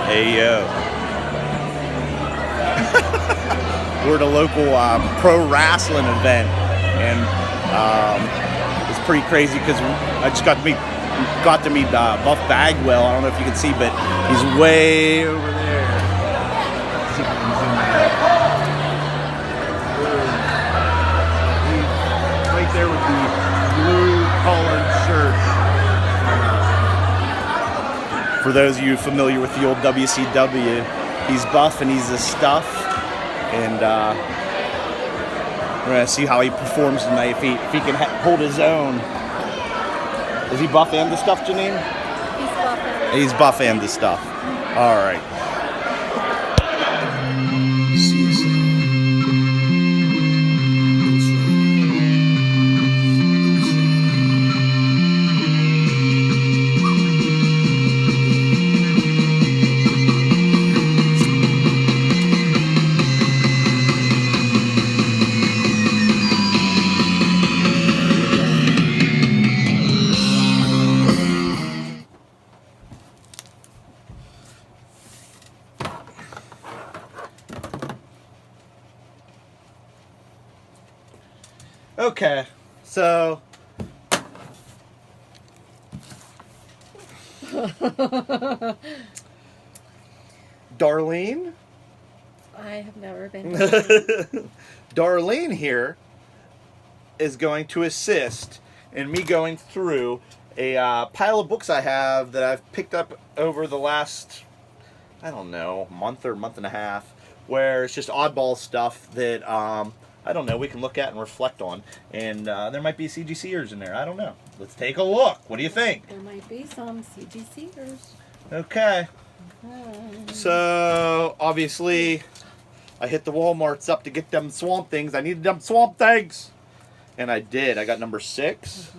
Hey yo. We're at a local pro wrestling event, and it's pretty crazy because I just got to meet Buff Bagwell. I don't know if you can see, but he's way over there. Let's see if we can zoom in. He's right there with the blue collared shirt. For those of you familiar with the old WCW, he's buff and he's the stuff. And we're going to see how he performs tonight, if he can hold his own. Is he buff and the stuff, Janine? He's buff and the stuff. All right. Okay, so Darlene? I have never been. Darlene here is going to assist in me going through a pile of books I have that I've picked up over the last, I don't know, month and a half, where it's just oddball stuff that I don't know, we can look at and reflect on. And there might be CGCers in there. I don't know. Let's take a look. What do you think? There might be some CGCers. Okay. So, obviously, I hit the Walmarts up to get them Swamp Things. I needed them Swamp Things. And I did. I got number 6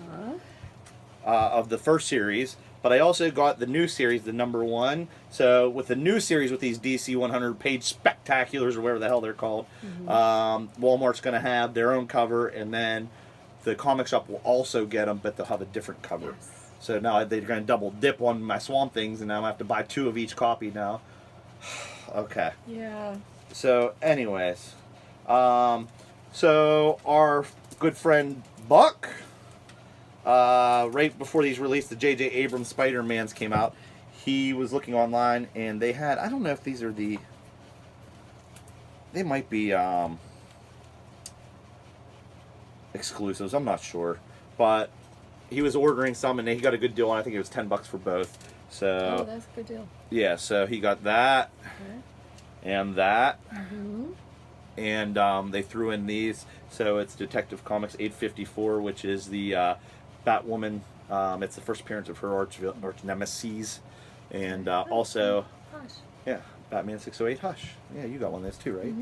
of the first series. But I also got the new series, the number 1. So with the new series, with these DC 100-page spectaculars, or whatever the hell they're called, Walmart's going to have their own cover, and then the comic shop will also get them, but they'll have a different cover. Yes. So now they're going to double dip on my Swamp Things, and now I have to buy 2 of each copy now. Okay. Yeah. So, anyways, so our good friend Buck. Right before these released, the J.J. Abrams Spider-Mans came out. He was looking online, and they had, I don't know if these are they might be exclusives, I'm not sure. But he was ordering some, and he got a good deal on, I think it was $10 for both. So, oh, that's a good deal. Yeah, so he got that, and that, and they threw in these. So it's Detective Comics 854, which is the Batwoman. It's the first appearance of her arch nemesis, and also, yeah, Batman 608 Hush. Yeah, you got one of those too, right?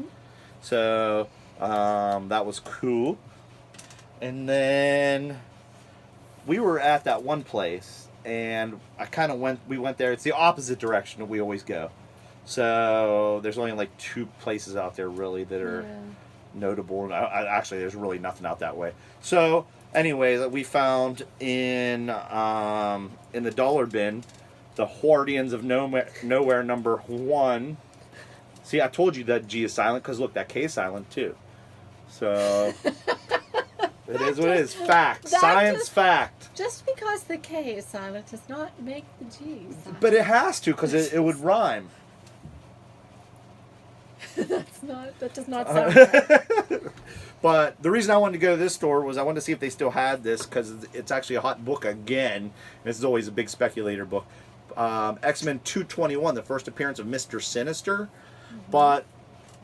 So that was cool. And then we were at that one place, and we went there. It's the opposite direction that we always go. So there's only like 2 places out there really that are notable. And actually, there's really nothing out that way. So anyway, we found in the dollar bin the Guardians of Nowhere number 1. See, I told you that G is silent because look, that K is silent too. So it is what it is. Fact, science, fact. Just because the K is silent does not make the G silent. But it has to, because it would rhyme. That does not sound right. But the reason I wanted to go to this store was I wanted to see if they still had this, because it's actually a hot book again. This is always a big speculator book. X-Men 221, the first appearance of Mr. Sinister. But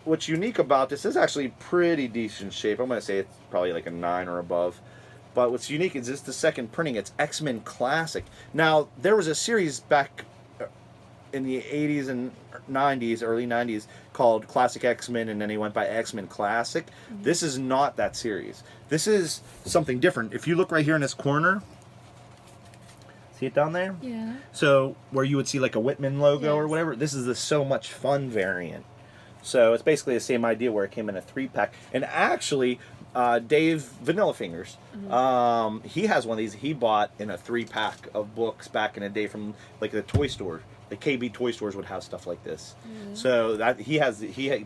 what's unique about this is actually pretty decent shape. I'm going to say it's probably like a 9 or above. But what's unique is this the second printing. It's X-Men Classic. Now, there was a series back in the 80s and 90s, early 90s, called Classic X-Men, and then he went by X-Men Classic. This is not that series. This is something different. If you look right here in this corner, see it down there? Yeah. So where you would see like a Whitman logo or whatever, this is the So Much Fun variant. So it's basically the same idea where it came in a 3-pack. And actually, Dave Vanilla Fingers. He has one of these. He bought in a 3-pack of books back in the day from like the toy store. The KB toy stores would have stuff like this. So that he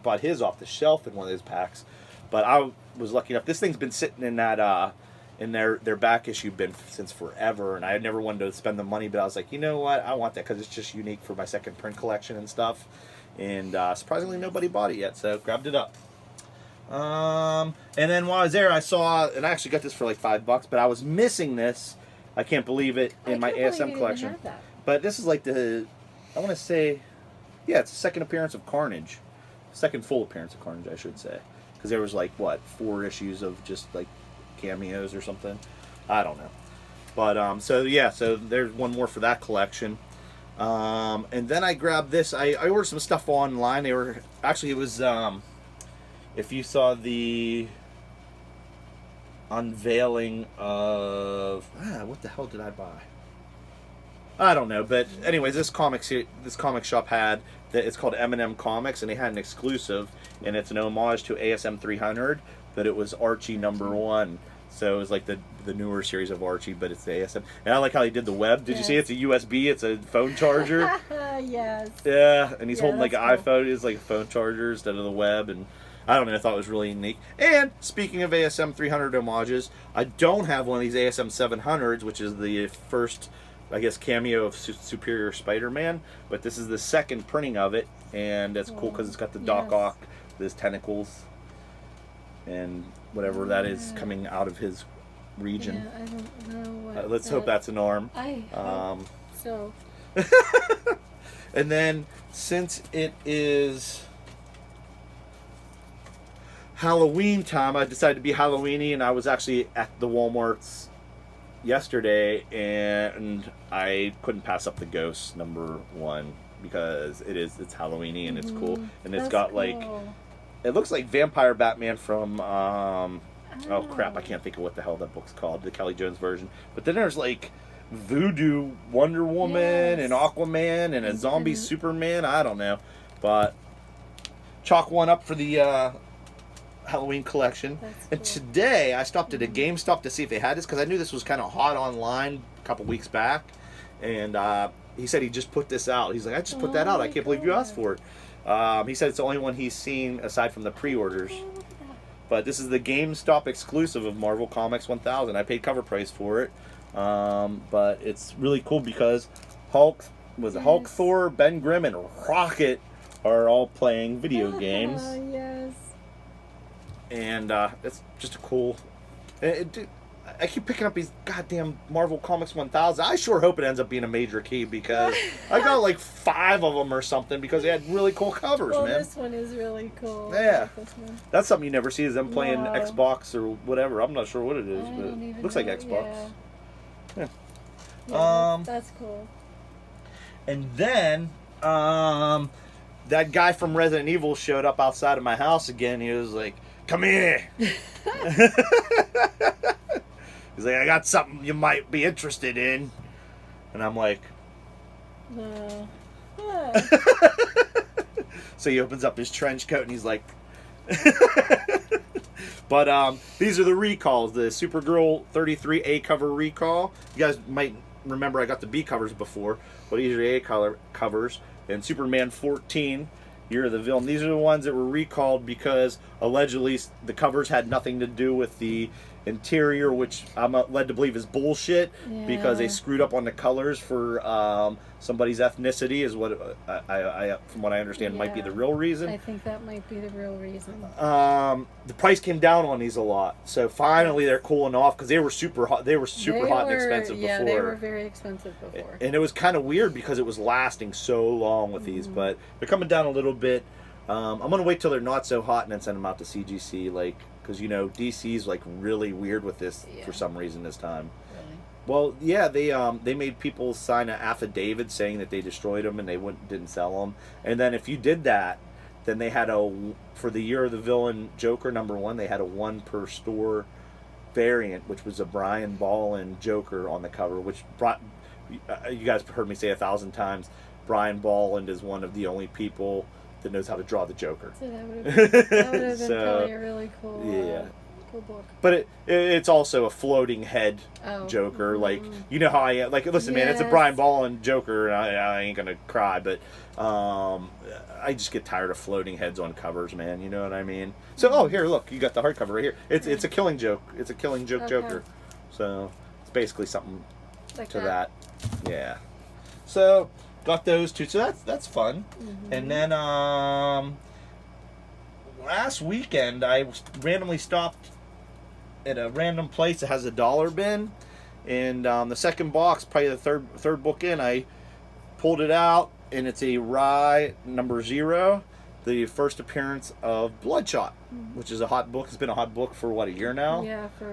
bought his off the shelf in one of those packs. But I was lucky enough. This thing's been sitting in that in their back issue bin since forever, and I had never wanted to spend the money. But I was like, you know what? I want that because it's just unique for my second print collection and stuff. And surprisingly, nobody bought it yet, so grabbed it up. And then while I was there, I saw, and I actually got this for like $5, but I was missing this. I can't believe it in my ASM collection. But this is like the, I want to say, yeah, it's the second appearance of Carnage, second full appearance of Carnage, I should say, because there was like what 4 issues of just like cameos or something. I don't know. But so yeah, so there's one more for that collection. And then I grabbed this. I ordered some stuff online. They were actually, it was if you saw the unveiling of what the hell did I buy? I don't know, but anyways, this comic shop had that. It's called M&M Comics, and they had an exclusive, and it's an homage to ASM 300, but it was Archie #1. So it was like the newer series of Archie, but it's the ASM. And I like how he did the web. Did you see? It's a USB. It's a phone charger. Yes. Yeah, and he's holding like an iPhone. It's like a phone charger instead of the web, and I don't know. I thought it was really unique. And speaking of ASM 300 homages, I don't have one of these ASM 700s, which is the first, I guess, cameo of Superior Spider-Man. But this is the second printing of it, and that's cool because it's got the Doc Ock, his tentacles, and whatever that is coming out of his region. Yeah, I don't know what let's hope that's an arm. I hope so. And then, since it is Halloween time, I decided to be Halloweeny, and I was actually at the Walmarts yesterday, and I couldn't pass up the Ghost #1 because it's Halloweeny and it's cool, and it's got cool. Like, it looks like Vampire Batman from oh crap, I can't think of what the hell that book's called, the Kelly Jones version. But then there's like Voodoo Wonder Woman and Aquaman and a zombie Superman. I don't know, but chalk one up for the Halloween collection. Cool. And today I stopped at a GameStop to see if they had this because I knew this was kind of hot online a couple weeks back, and he said he just put this out. He's like, I just put that out. I can't believe you asked for it. He said it's the only one he's seen aside from the pre-orders. But this is the GameStop exclusive of Marvel Comics 1000. I paid cover price for it. But it's really cool because Hulk, Thor, Ben Grimm, and Rocket are all playing video games. Yes. And it's just a cool... I keep picking up these goddamn Marvel Comics 1000. I sure hope it ends up being a major key because I got like 5 of them or something because they had really cool covers, man. This one is really cool. Yeah. That's something you never see is them playing Xbox or whatever. I'm not sure what it is, but it looks like Xbox. Yeah. That's cool. And then that guy from Resident Evil showed up outside of my house again. He was like, "Come here." He's like, "I got something you might be interested in." And I'm like, no. So he opens up his trench coat and he's like, but these are the recalls. The Supergirl 33 A cover recall. You guys might remember I got the B covers before, but these are the A color covers. And Superman 14, Year of the Villain. These are the ones that were recalled because allegedly the covers had nothing to do with the interior, which I'm led to believe is bullshit because they screwed up on the colors for somebody's ethnicity is what I from what I understand might be the real reason. I think that might be the real reason. The price came down on these a lot, so finally they're cooling off because they were super hot. They were super hot and expensive before. Yeah, they were very expensive before. And it was kind of weird because it was lasting so long with these, but they're coming down a little bit. I'm gonna wait till they're not so hot and then send them out to CGC, like. Because, you know, DC's like really weird with this for some reason this time. Really? Well, yeah, they made people sign an affidavit saying that they destroyed them and they didn't sell them. And then if you did that, then they had for the Year of the Villain Joker #1, they had a 1 per store variant, which was a Brian Ballin Joker on the cover, which you guys have heard me say 1,000 times. Brian Ballin is one of the only people that knows how to draw the Joker. So that would have been probably a really cool Cool book. But it's also a floating head Joker. Like, you know how I am. Like, listen, man, it's a Brian Ballin Joker, and I ain't gonna cry, but I just get tired of floating heads on covers, man. You know what I mean? So, here, look, you got the hardcover right here. It's a Killing Joke. It's a Killing Joke Joker. So it's basically something like to that. Yeah. So got those two. So that's fun. And then last weekend I randomly stopped at a random place that has a dollar bin, and the second box, probably the third book in, I pulled it out, and it's a Rye number 0, the first appearance of Bloodshot, which is a hot book. It's been a hot book for what, a year now? Yeah, a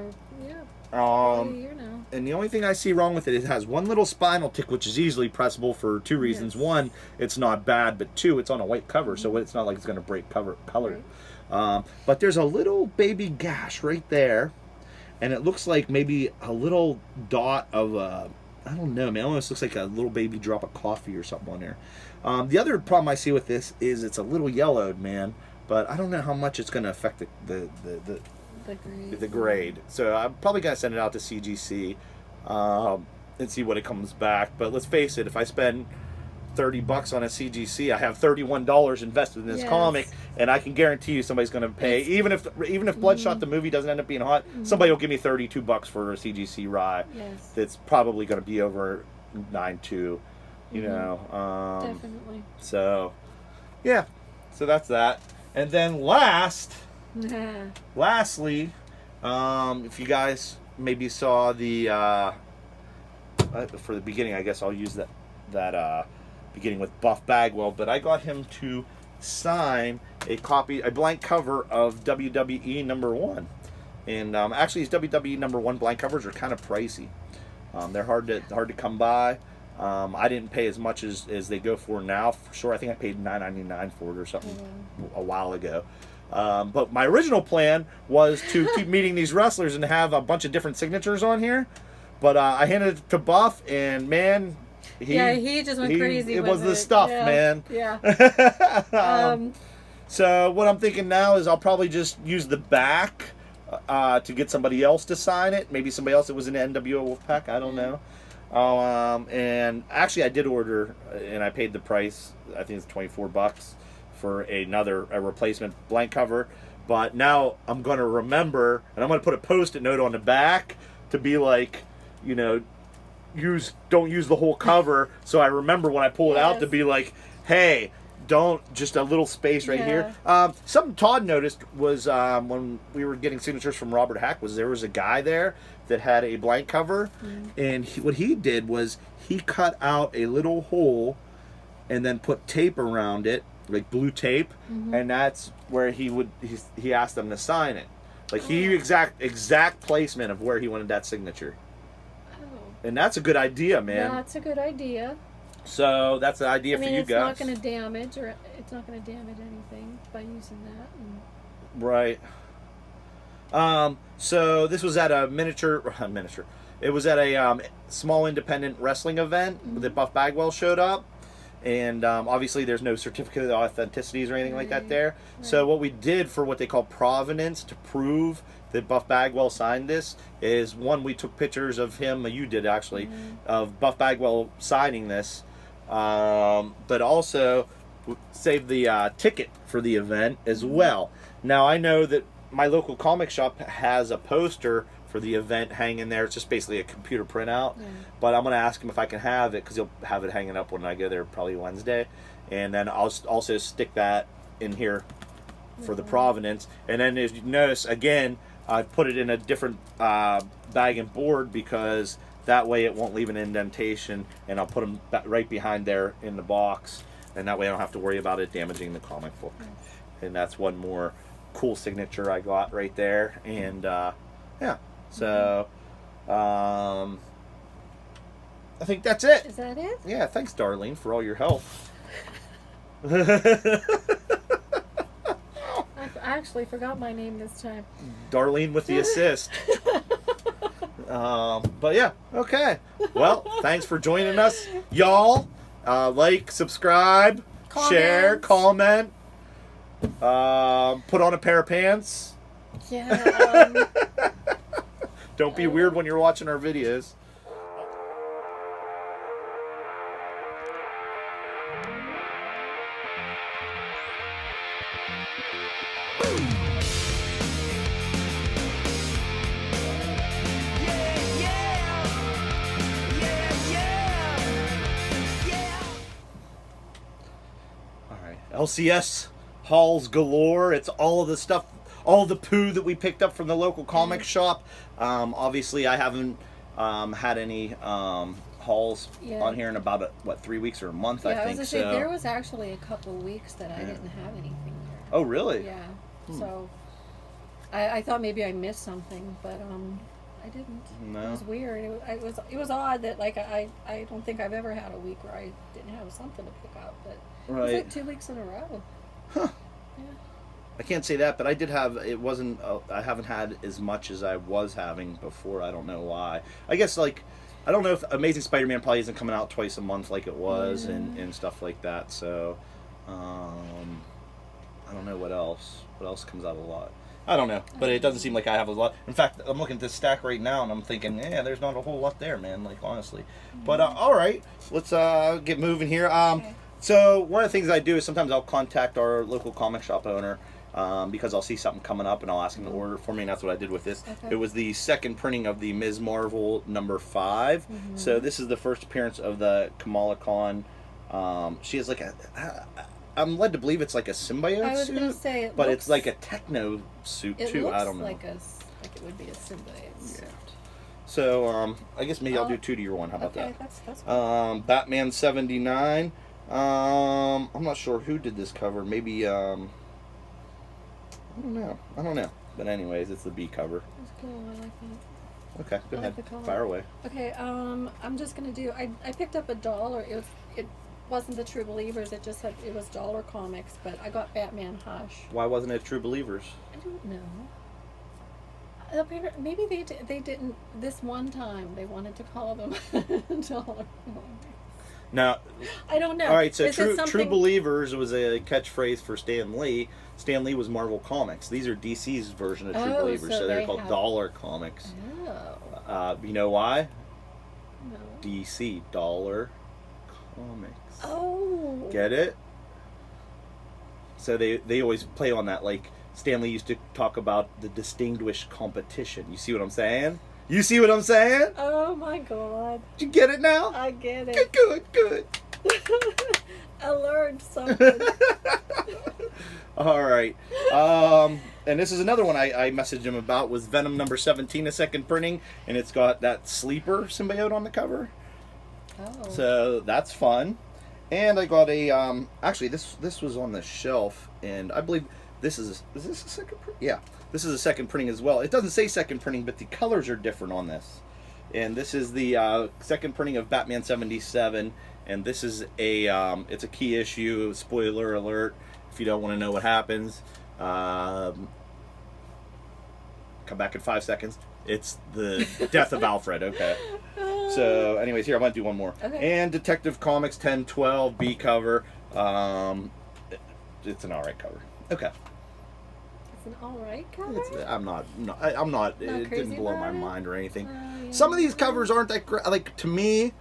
year now. And the only thing I see wrong with it has one little spinal tick, which is easily pressable for 2 reasons. One, it's not bad, but 2, it's on a white cover, so it's not like it's going to break color. Right. But there's a little baby gash right there, and it looks like maybe a little dot of I don't know, man. It almost looks like a little baby drop of coffee or something on there. The other problem I see with this is it's a little yellowed, man. But I don't know how much it's going to affect the grade. So I'm probably going to send it out to CGC and see what it comes back. But let's face it, if I spend $30 on a CGC, I have $31 invested in this comic, and I can guarantee you somebody's going to pay. Even if Bloodshot the movie doesn't end up being hot, somebody will give me $32 for a CGC Rye. Yes. That's probably going to be over 9.2. You know. Definitely. So, yeah. So that's that. And then lastly, if you guys maybe saw the for the beginning, I guess I'll use that beginning with Buff Bagwell, but I got him to sign a blank cover of WWE number 1. And actually, his WWE number 1 blank covers are kind of pricey. They're hard to come by. I didn't pay as much as they go for now. For sure, I think I paid $9.99 for it or something a while ago. But my original plan was to keep meeting these wrestlers and have a bunch of different signatures on here. But I handed it to Buff, and man, he just went crazy. It was the stuff, man. Yeah. So what I'm thinking now is I'll probably just use the back to get somebody else to sign it. Maybe somebody else that was in the NWO Wolfpack. I don't know. And actually, I did order, and I paid the price. I think it's $24 for a replacement blank cover. But now I'm going to remember, and I'm going to put a Post-it note on the back to be like, you know, don't use the whole cover. So I remember when I pull it out to be like, hey, don't, just a little space right here. Something Todd noticed was when we were getting signatures from Robert Hack was there was a guy there that had a blank cover, and what he did was he cut out a little hole and then put tape around it, like blue tape, and that's where he asked them to sign it. Like exact placement of where he wanted that signature. And that's a good idea, man. That's a good idea. So that's an idea for you guys. It's not going to damage, anything by using that. Right. So this was at a miniature. It was at a small independent wrestling event that Buff Bagwell showed up, and obviously there's no certificate of authenticities or anything like that there. Right. So what we did for what they call provenance to prove that Buff Bagwell signed this is, one, we took pictures of him. You did actually of Buff Bagwell signing this, but also saved the ticket for the event as well. Now I know that my local comic shop has a poster for the event hanging there. It's just basically a computer printout. But I'm going to ask him if I can have it, because he'll have it hanging up when I go there probably Wednesday. And then I'll also stick that in here for the provenance. And then as you notice, again, I put it in a different bag and board, because that way it won't leave an indentation. And I'll put them right behind there in the box. And that way I don't have to worry about it damaging the comic book. And that's one more cool signature I got right there. And yeah, so I think that's it. Is that it? Yeah, thanks, Darlene, for all your help. I actually forgot my name this time. Darlene with the assist. But yeah, okay. Well, thanks for joining us, y'all. Like, subscribe, share, comment. Put on a pair of pants. Yeah. Don't be weird when you're watching our videos. LCS hauls galore. It's all of the stuff, all the poo that we picked up from the local comic shop. Obviously, I haven't had any hauls on here in about 3 weeks or a month. I think. I was gonna say there was actually a couple weeks that I didn't have anything there. Oh, really? Yeah. So I thought maybe I missed something, but I didn't. No. It was weird. It was odd that like I don't think I've ever had a week where I didn't have something to pick up, but. Right. It was like 2 weeks in a row. Huh. Yeah. I can't say that, but I did have. It wasn't. I haven't had as much as I was having before. I don't know why. I guess like, I don't know if Amazing Spider-Man probably isn't coming out twice a month like it was, and stuff like that. So, I don't know what else. What else comes out a lot? I don't know, but it doesn't seem like I have a lot. In fact, I'm looking at this stack right now, and I'm thinking, yeah, there's not a whole lot there, man. Like honestly, but all right, let's get moving here. Okay. So one of the things I do is sometimes I'll contact our local comic shop owner because I'll see something coming up and I'll ask him to order for me, and that's what I did with this. Okay. It was the second printing of the Ms. Marvel #5. So this is the first appearance of the Kamala Khan. She has like I'm led to believe it's like a symbiote I was suit, gonna say, but it's like a techno suit it too. looks I don't know. like it would be a symbiote suit. So I guess maybe I'll do 2 to your 1. How about that? That's cool. Batman 79. I'm not sure who did this cover. Maybe I don't know. But anyways, it's the B cover. That's cool. I like that. Okay, go ahead. Like the color. Fire away. Okay. I'm just gonna do. I picked up $1. It wasn't the True Believers. It just had it was dollar comics, but I got Batman Hush. Why wasn't it True Believers? I don't know. Maybe they didn't this one time. They wanted to call them dollar comics. Now, I don't know. all right, so Is it True Believers was a catchpage for Stan Lee. Stan Lee was Marvel Comics. These are DC's version of True Believers, so they're called dollar comics. Oh. You know why? No. DC, dollar comics. Oh. Get it? So they always play on that, like Stanley used to talk about the distinguished competition. You see what I'm saying? You see what I'm saying? Oh my God. Did you get it now? I get it. Good. I learned something. All right. And this is another one I messaged him about, was Venom #17, a second printing, and it's got that sleeper symbiote on the cover. Oh. So that's fun. And I got a actually this was on the shelf, and I believe is this a second print? Yeah. This is a second printing as well. It doesn't say second printing, but the colors are different on this. And this is the second printing of Batman 77, and this is it's a key issue. Spoiler alert! If you don't want to know what happens, come back in 5 seconds. It's the death of Alfred. Okay. So, anyways, here I'm gonna do one more. Okay. And Detective Comics 1012 B cover. It's an alright cover. Okay. It's an alright cover? I'm not it crazy didn't blow my about it? mind or anything. Yeah. Some of these covers aren't that great. Like, to me,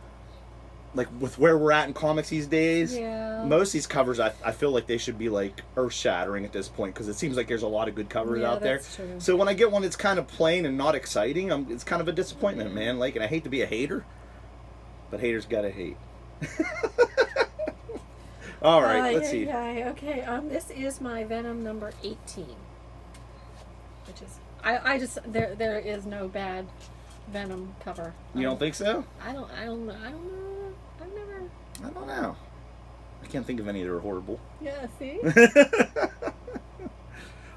like with where we're at in comics these days, most of these covers I feel like they should be like earth-shattering at this point, because it seems like there's a lot of good covers out there. That's true. So when I get one that's kind of plain and not exciting, it's kind of a disappointment, man. Like, and I hate to be a hater, but haters gotta hate. All right, let's see. Okay, this is my Venom #18, which is I just there is no bad Venom cover. You don't think so? I don't know. I don't know. I can't think of any that are horrible. Yeah, see?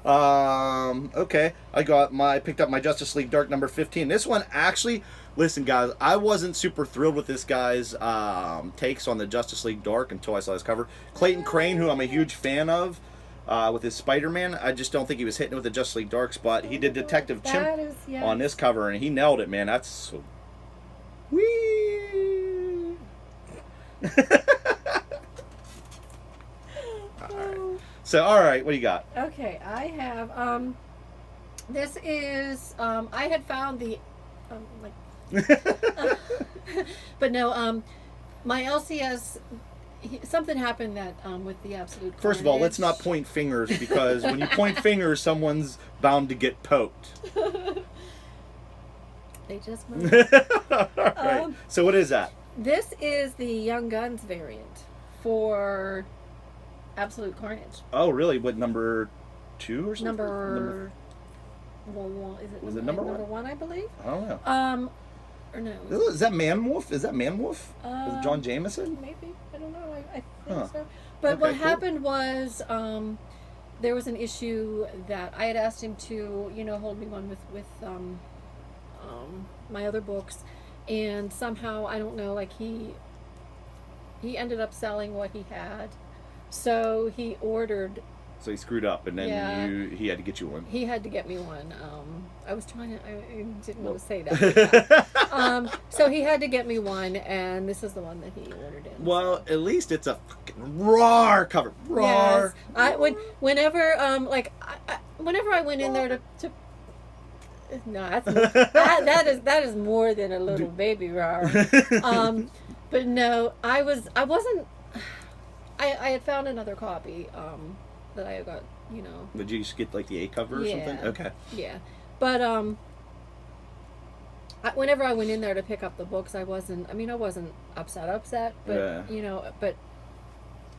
Okay. I picked up my Justice League Dark #15. This one actually, listen guys, I wasn't super thrilled with this guy's takes on the Justice League Dark until I saw his cover. Clayton Crane, who I'm a huge fan of, with his Spider-Man, I just don't think he was hitting it with the Justice League Dark spot. He did Detective Chimp on this cover, and he nailed it, man. That's so... Whee! All right. So, all right, what do you got? Okay, I have This is, I had found the, like, but no, my LCS, something happened that, with the absolute First of all, let's carnage. not point fingers, because when you point fingers, someone's bound to get poked. They just might. Right. So what is that? This is the Young Guns variant for Absolute Carnage. Oh, really? What, number 2 or something? Number one, is it? Was it number number one? one? I believe. I don't know. Or no? Is that Man-Wolf? Is that Man-Wolf? Is it John Jameson? Maybe, I don't know. I think Huh. so. But Okay, what cool. happened was, there was an issue that I had asked him to, hold me one with my other books, and somehow, I don't know, like he ended up selling what he had, so he ordered. So he screwed up, and then Yeah. he had to get you one. He had to get me one. I was trying to. I didn't want to say that. So he had to get me one, and this is the one that he ordered in. Well, at least it's a fucking raw cover. Raw. Yes. Whenever whenever I went in there to no, that is more than a little baby raw. But no, I wasn't. I had found another copy that I got. Did you just get like the A cover or Yeah. something? Okay. Yeah, but whenever I went in there to pick up the books, I wasn't upset, but Yeah. but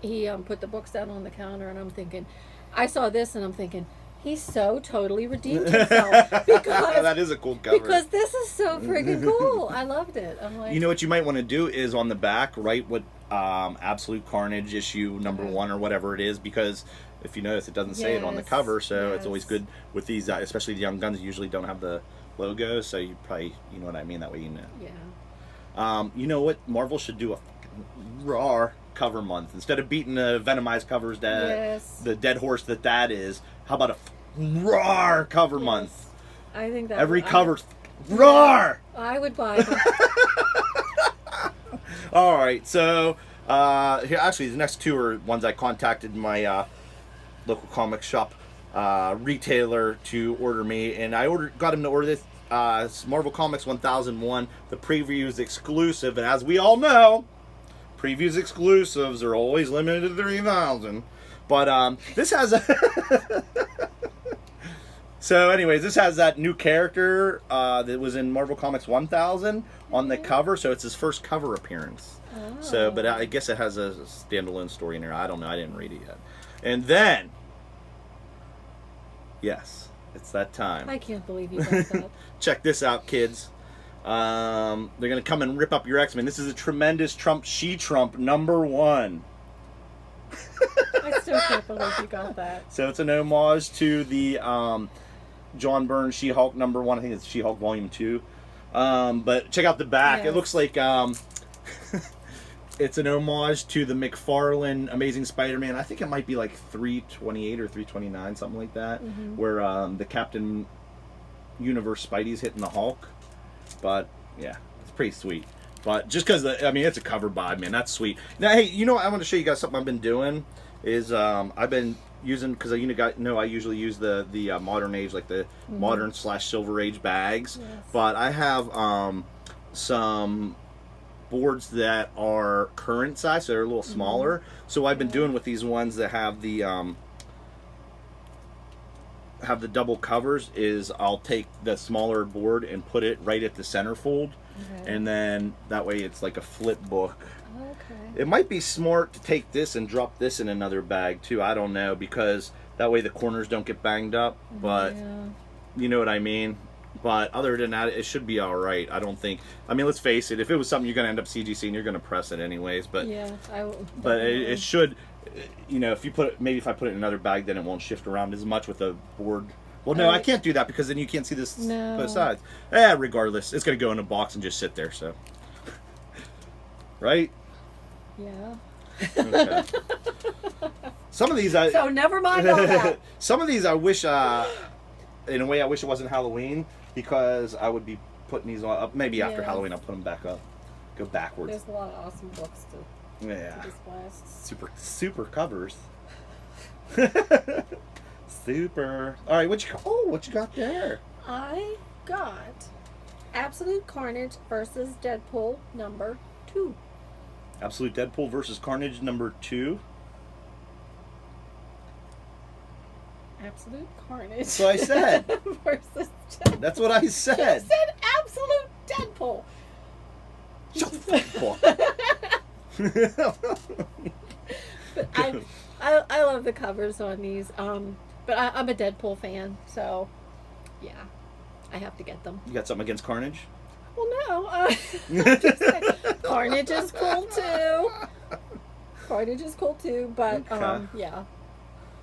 he put the books down on the counter, and I'm thinking, I saw this, and I'm thinking, he's so totally redeemed himself because That is a cool cover. because this is so friggin' cool. I loved it. I'm like, You know what you might want to do is on the back write what Absolute Carnage issue number 1 or whatever it is, because if you notice, it doesn't say it on the Yes, cover, so it's always yes. good with these, especially the Young Guns usually don't have the logo, so you probably, you know what I mean, that way you know. yeah. You know what? Marvel should do a fucking raw cover month. Instead of beating the Venomized covers Yes. the dead horse that is, how about a raw cover month? I think that Every cover's raw! I would buy them. All right, so here, actually, the next 2 are ones I contacted my local comic shop retailer to order me, and I got him to order this Marvel Comics 1001, the previews exclusive, and as we all know, previews exclusives are always limited to 3,000. But this has a so, anyways, this has that new character that was in Marvel Comics 1000 on the cover, so it's his first cover appearance. Oh. So, but I guess it has a standalone story in there. I don't know. I didn't read it yet. And then, yes, it's that time. I can't believe you got that. Check this out, kids. They're gonna come and rip up your X-Men. This is a tremendous Trump She-Trump #1. I still can't believe you got that. So it's an homage to the John Byrne She-Hulk #1. I think it's She-Hulk Volume 2. But check out the back. Yes. It looks like it's an homage to the McFarlane Amazing Spider-Man. I think it might be like 328 or 329, something like that, where the Captain Universe Spidey's hitting the Hulk. But yeah, it's pretty sweet. But just because, it's a cover vibe, man. That's sweet. Now, hey, you know what? I want to show you guys something I've been doing. Is I've been using, because I usually use the modern age, like the modern / Silver Age bags. Yes. But I have some boards that are current size, so they're a little smaller. So what I've been doing with these ones that have the double covers is I'll take the smaller board and put it right at the centerfold, and then that way it's like a flip book. Okay. It might be smart to take this and drop this in another bag too. I don't know, because that way the corners don't get banged up. But Yeah. you know what I mean. But other than that, it should be all right. I don't think. Let's face it. If it was something you're going to end up CGCing, you're going to press it anyways. But Yeah, but it should. If you put it, maybe if I put it in another bag, then it won't shift around as much with the board. Well, no, I can't do that because then you can't see this both sides. Regardless, it's going to go in a box and just sit there. So, right? Yeah. Okay. Some of these So never mind all that. some of these I wish, in a way, I wish it wasn't Halloween, because I would be putting these up. Maybe after Yeah. Halloween, I'll put them back up. Go backwards. There's a lot of awesome books to Yeah. display. Super covers. Super. All right, what you got there? I got Absolute Carnage versus Deadpool number 2. Absolute Deadpool versus Carnage number 2. Absolute Carnage. That's what I said. versus Deadpool. That's what I said. You said Absolute Deadpool. Shut the fuck up. But I love the covers on these. But I'm a Deadpool fan, so yeah, I have to get them. You got something against Carnage? Well, no. Just saying, Carnage is cool too. Carnage is cool too, but Okay. yeah.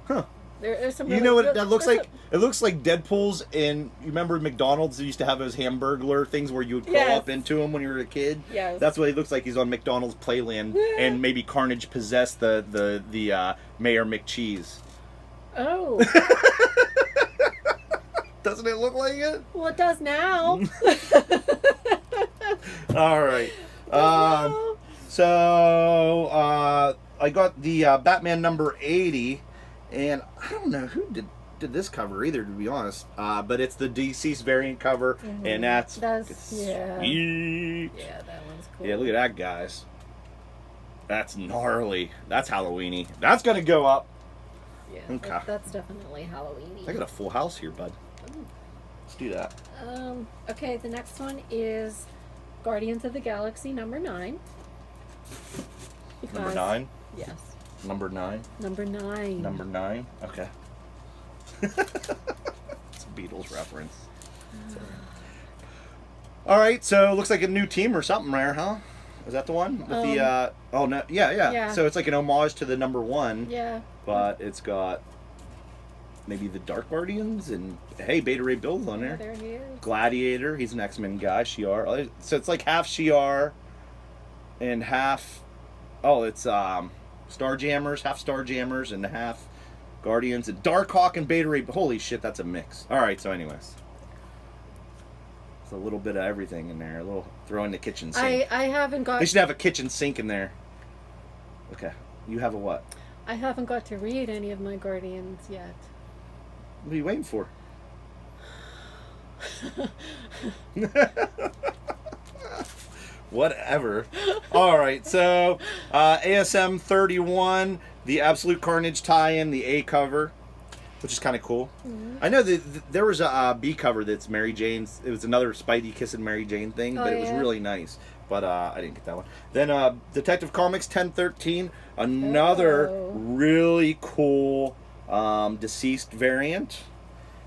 Huh. There's some. You know what that looks like? It looks like Deadpool's in. You remember McDonald's used to have those Hamburglar things where you would crawl Yes. up into them when you were a kid. Yes. That's what he looks like. He's on McDonald's Playland, and maybe Carnage possessed the Mayor McCheese. Oh. Doesn't it look like it? Well, it does now. All right. So I got the Batman number 80, and I don't know who did this cover either, to be honest. But it's the deceased variant cover, and that's yeah. sweet. Yeah, that one's cool. Yeah, look at that, guys. That's gnarly. That's Halloweeny. That's gonna go up. Yeah, Okay. that's definitely Halloweeny. I got a full house here, bud. Let's do that. Okay, the next one is Guardians of the Galaxy number 9. Number 9. Yes. Number 9. Number 9. Number 9. Okay. It's a Beatles reference. All right, so it looks like a new team or something there, huh? Is that the one with the? Oh no, yeah. So it's like an homage to the number 1. Yeah. But it's got maybe the Dark Guardians and hey, Beta Ray Bill's on there. There he is. Gladiator, he's an X-Men guy. Shi'ar, so it's like half Shi'ar and half. Oh, it's Starjammers, half Starjammers and half Guardians, and Darkhawk and Beta Ray. Holy shit, that's a mix. All right, so anyways, it's a little bit of everything in there. A little throw in the kitchen sink. I haven't got. They should have a kitchen sink in there. Okay, you have a what? I haven't got to read any of my Guardians yet. What are you waiting for? Whatever. All right, so ASM 31, the Absolute Carnage tie-in, the A cover, which is kind of cool. Mm-hmm. I know that there was a B cover that's Mary Jane's. It was another Spidey kissing Mary Jane thing, but it was really nice. But I didn't get that one. Then Detective Comics 1013, another really cool deceased variant.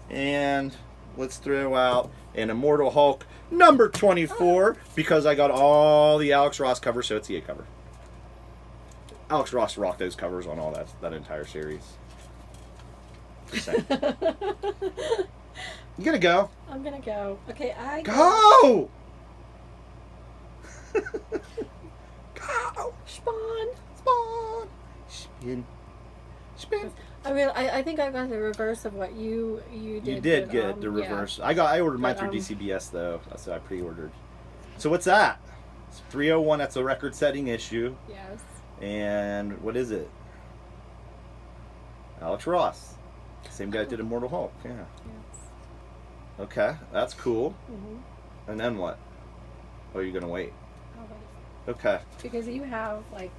And let's throw out an Immortal Hulk number 24 because I got all the Alex Ross covers, so it's the A cover. Alex Ross rocked those covers on all that entire series. Just saying. You gotta go. I'm gonna go. Okay, go. Go. Spawn. Spin. I think I got the reverse of what you did. You did get the reverse. Yeah. I ordered mine through DCBS though. That's what I pre-ordered. So what's that? It's 301. That's a record-setting issue. Yes. And what is it? Alex Ross. Same guy that did Immortal Hulk. Yeah. Yes. Okay, that's cool. Mm-hmm. And then what? Oh, you're gonna wait. I'll wait. Okay. Because you have like,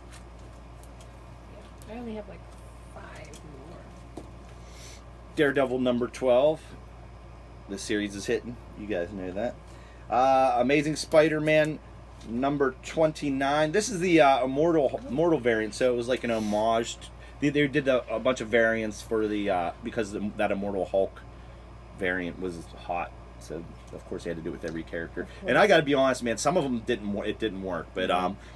I only have like 5 more. Daredevil number 12. The series is hitting. You guys know that. Amazing Spider-Man number 29. This is the Immortal variant, so it was like an homage. They did a bunch of variants for the because that Immortal Hulk variant was hot, so of course they had to do it with every character. And I got to be honest, man, some of them didn't work, but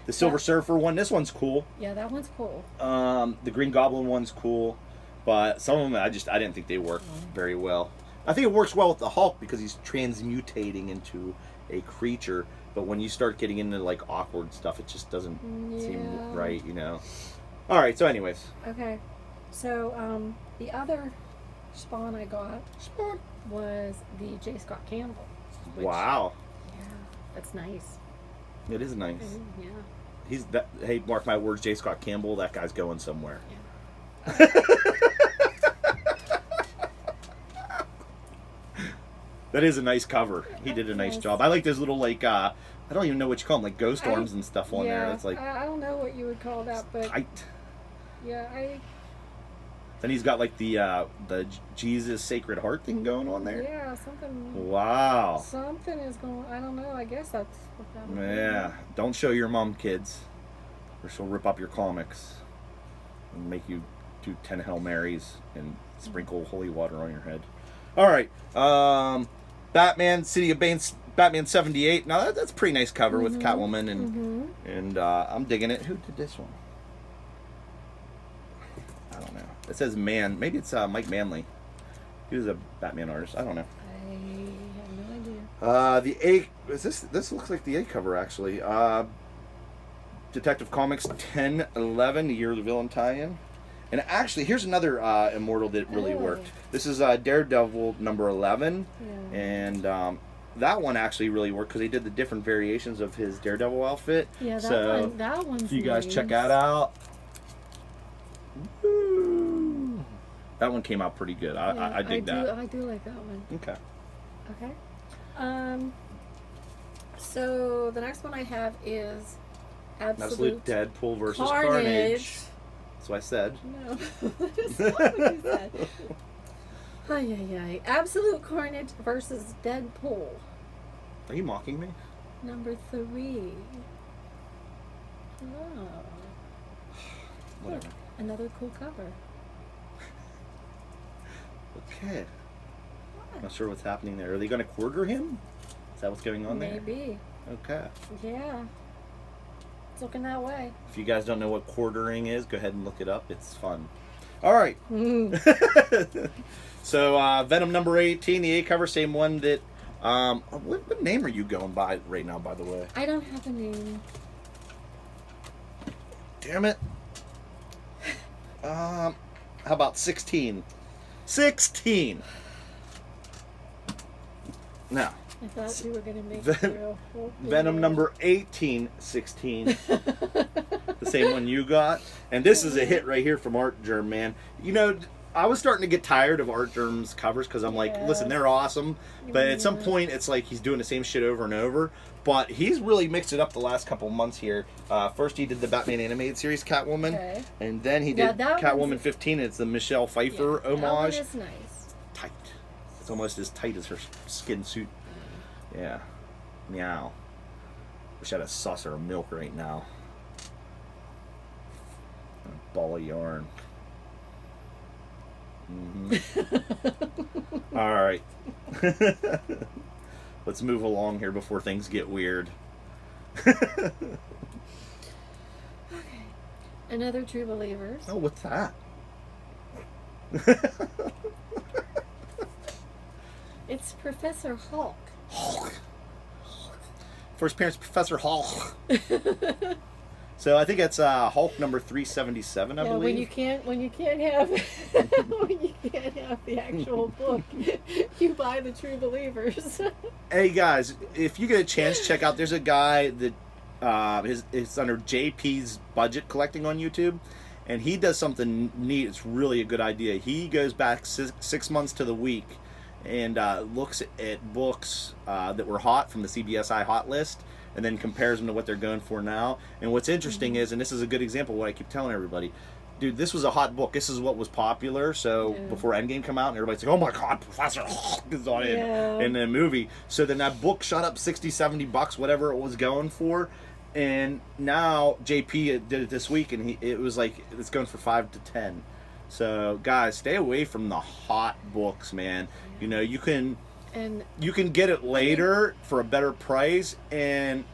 the Silver Surfer one, this one's cool. Yeah, that one's cool. The Green Goblin one's cool, but some of them I didn't think they worked very well. I think it works well with the Hulk because he's transmutating into a creature, but when you start getting into like awkward stuff, it just doesn't seem right, you know. All right, so anyways. Okay, so the other Spawn I got was the J. Scott Campbell. Which, wow. Yeah, that's nice. It is nice. Yeah. He's that. Hey, mark my words, J. Scott Campbell. That guy's going somewhere. Yeah. That is a nice cover. He did a nice Yes. job. I like those little, like, I don't even know what you call them, like ghost arms and stuff on there. It's like I don't know what you would call that, but tight. yeah, Then he's got like the Jesus Sacred Heart thing going on there. yeah, something. Wow. Something is going. I don't know. I guess that's what that would be. Yeah. Don't show your mom, kids, or she'll rip up your comics and make you do 10 Hail Marys and sprinkle holy water on your head. All right. Batman, City of Bane, Batman 78. Now that's a pretty nice cover with Catwoman and I'm digging it. Who did this one? I don't know. It says man. Maybe it's Mike Manley. He was a Batman artist. I don't know. I have no idea. The A is this. This looks like the A cover actually. Detective Comics 1011, Year of the Villain tie-in. And actually, here's another Immortal that really worked. This is Daredevil number 11, Yeah. and that one actually really worked because they did the different variations of his Daredevil outfit. Yeah, that one's if you guys nice. check that out. Woo. That one came out pretty good. I dig that. I do like that one. Okay. Okay. So the next one I have is Absolute Deadpool versus Carnage. Carnage. That's what I said. No, that's not what you said. Ay, ay, ay. Absolute Carnage versus Deadpool. Are you mocking me? Number 3. Oh. Whatever. Look, another cool cover. Okay. Not sure what's happening there. Are they going to quarter him? Is that what's going on there? Maybe. Okay. Yeah. It's looking that way. If you guys don't know what quartering is, go ahead and look it up. It's fun. All right. So Venom number 18, the A cover, same one that. What name are you going by right now, by the way? I don't have a name. Damn it. How about 16? 16. Now. I thought you were going to make Venom number 1816. The same one you got. And this is a hit right here from Art Germ, man. You know, I was starting to get tired of Art Germ's covers because I'm like, listen, they're awesome. But at some point, it's like he's doing the same shit over and over. But he's really mixed it up the last couple months here. First, he did the Batman animated series, Catwoman. Okay. And then he did Catwoman 15. It's the Michelle Pfeiffer homage. That one is nice. Tight. It's almost as tight as her skin suit. Yeah. Meow. Wish I had a saucer of milk right now. A ball of yarn. All right. Let's move along here before things get weird. Okay. Another True Believers. Oh, what's that? It's Professor Hulk. Hulk. First appearance, Professor Hulk. So I think it's Hulk number 377, I believe. When you can't have when you can't have the actual book, you buy the True Believers. Hey guys, if you get a chance, check out. There's a guy that it's under JP's Budget Collecting on YouTube, and he does something neat. It's really a good idea. He goes back 6 months to the week and looks at books that were hot from the CBSI hot list, and then compares them to what they're going for now. And what's interesting is, and this is a good example of what I keep telling everybody, dude, this was a hot book. This is what was popular. So before Endgame come out, and everybody's like, oh my God, Professor Hulk is on it in the movie. So then that book shot up $60-$70, whatever it was going for. And now JP did it this week, and it was like, it's going for 5 to 10. So guys, stay away from the hot books, man. You know, you can get it later for a better price, and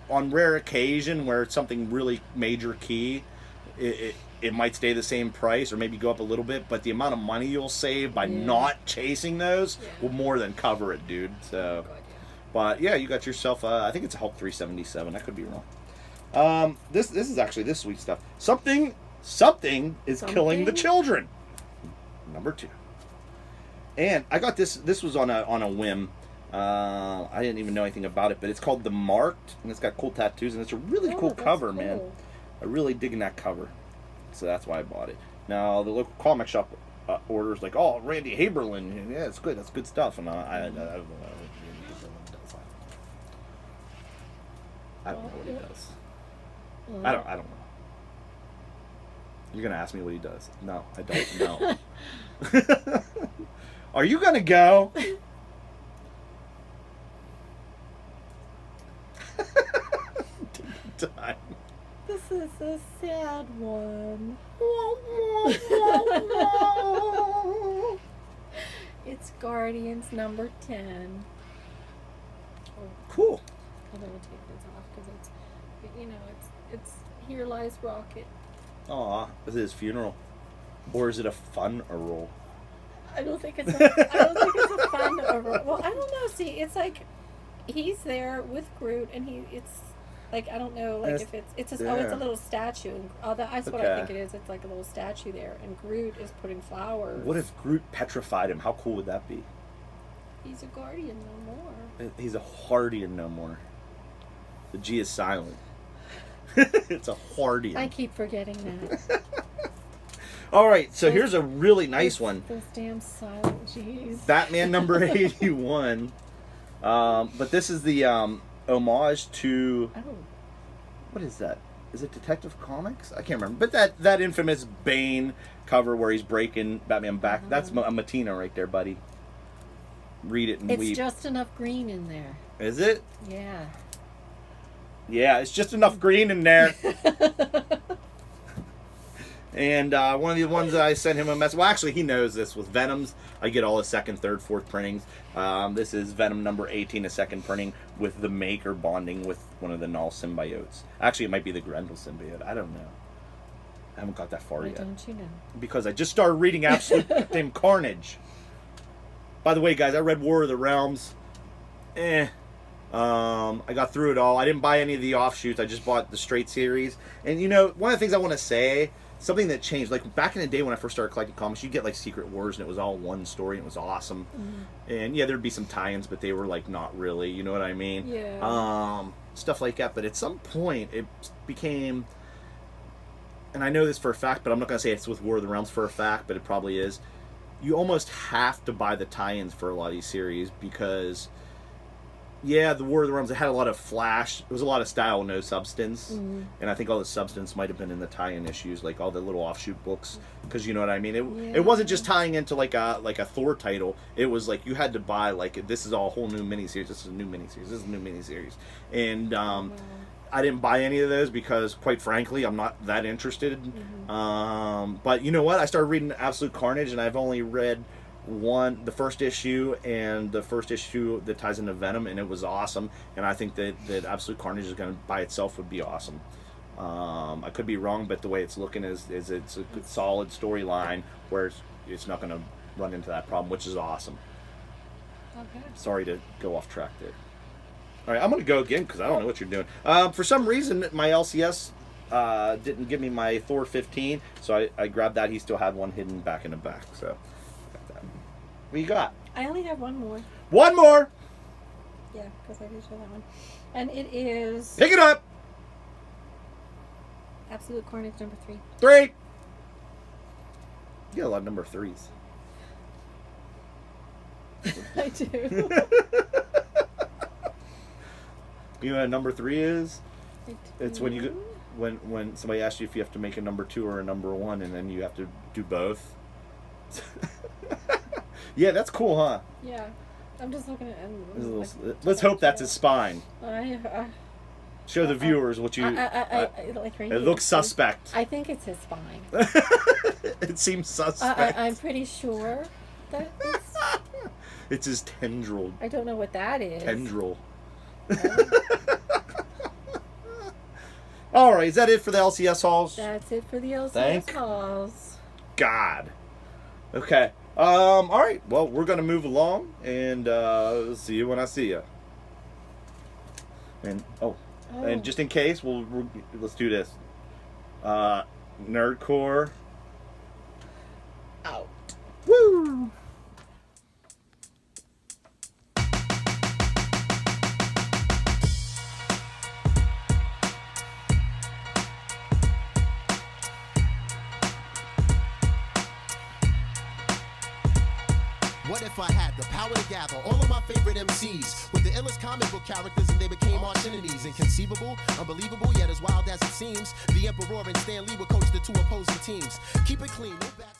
on rare occasion where it's something really major key, it might stay the same price or maybe go up a little bit, but the amount of money you'll save by not chasing those will more than cover it, dude. So, but yeah, you got yourself I think it's a Hulk 377. I could be wrong. This is actually this week's stuff. Something is killing the children. Number 2. And I got this. This was on a whim. I didn't even know anything about it, but it's called The Marked, and it's got cool tattoos, and it's a really cool cover, man. I really digging that cover, so that's why I bought it. Now the local comic shop orders like, oh, Randy Haberlin, yeah, it's good, that's good stuff, and I don't know what Randy Haberlin does. I don't know what he does. I don't know. You're gonna ask me what he does? No, I don't know. Are you gonna go? Time. This is a sad one. It's Guardians number 10. Cool. I'm gonna take this off because it's Here Lies Rocket. Aw, is it his funeral, or is it a funeral? I don't think it's a fun over. Well, I don't know. See, it's like he's there with Groot, and it's like I don't know, like if it's a little statue. And that's what I think it is. It's like a little statue there, and Groot is putting flowers. What if Groot petrified him? How cool would that be? He's a guardian no more. He's a Hardian no more. The G is silent. It's a Hardian. I keep forgetting that. All right, so here's a really nice one. Those damn silent G's. Batman number 81. But this is the homage to... Oh. What is that? Is it Detective Comics? I can't remember. But that infamous Bane cover where he's breaking Batman back. That's a Matina right there, buddy. Read it and weep. It's just enough green in there. Is it? Yeah. Yeah, it's just enough green in there. And one of the ones that I sent him a message. Well, actually, he knows this with Venoms. I get all the second, third, fourth printings. This is Venom number 18, a second printing with the Maker bonding with one of the Null symbiotes. Actually, it might be the Grendel symbiote. I don't know. I haven't got that far yet. Why don't you know? Because I just started reading Absolute Damn Carnage. By the way, guys, I read War of the Realms. I got through it all. I didn't buy any of the offshoots. I just bought the straight series. And one of the things I want to say, something that changed, like back in the day when I first started collecting comics, you'd get like Secret Wars and it was all one story and it was awesome. Mm-hmm. And yeah, there'd be some tie-ins, but they were like not really, you know what I mean? Yeah. Stuff like that. But at some point it became, and I know this for a fact, but I'm not going to say it's with War of the Realms for a fact, but it probably is. You almost have to buy the tie-ins for a lot of these series because... Yeah, the War of the Realms, it had a lot of flash. It was a lot of style, no substance. Mm-hmm. And I think all the substance might have been in the tie-in issues, like all the little offshoot books. Because you know what I mean? It wasn't just tying into like a Thor title. It was like you had to buy, like, this is all a whole new miniseries. This is a new miniseries. This is a new miniseries. And I didn't buy any of those because, quite frankly, I'm not that interested. Mm-hmm. But you know what? I started reading Absolute Carnage, and I've only read... the first issue and the first issue that ties into Venom, and it was awesome. And I think that Absolute Carnage is going to by itself would be awesome. I could be wrong, but the way it's looking is it's a good, solid storyline where it's not going to run into that problem, which is awesome. Okay. Sorry to go off track there. All right, I'm going to go again because I don't know what you're doing. For some reason, my LCS didn't give me my Thor 15, so I grabbed that. He still had one hidden back in the back, so. What you got? I only have one more. One more! Yeah, because I did show that one. And it is... Pick it up! Absolute Carnage number 3. 3! You got a lot of number 3s. I do. You know what a number 3 is? I do. It's when you when somebody asks you if you have to make a number 2 or a number 1, and then you have to do both. Yeah, that's cool, huh? Yeah. I'm just looking at it. Let's hope that's his spine. Show the viewers what you... like right it looks suspect. I think it's his spine. It seems suspect. I'm pretty sure that it's... It's his tendril. I don't know what that is. Tendril. All right, is that it for the LCS hauls? That's it for the LCS hauls. God. Okay. All right. Well, we're gonna move along, and see you when I see you. And and just in case, let's do this. NERDCORE out. Woo! What if I had the power to gather all of my favorite MCs with the illest comic book characters and they became arch enemies? Inconceivable, unbelievable, yet as wild as it seems. The Emperor and Stan Lee would coach the two opposing teams. Keep it clean, no bad.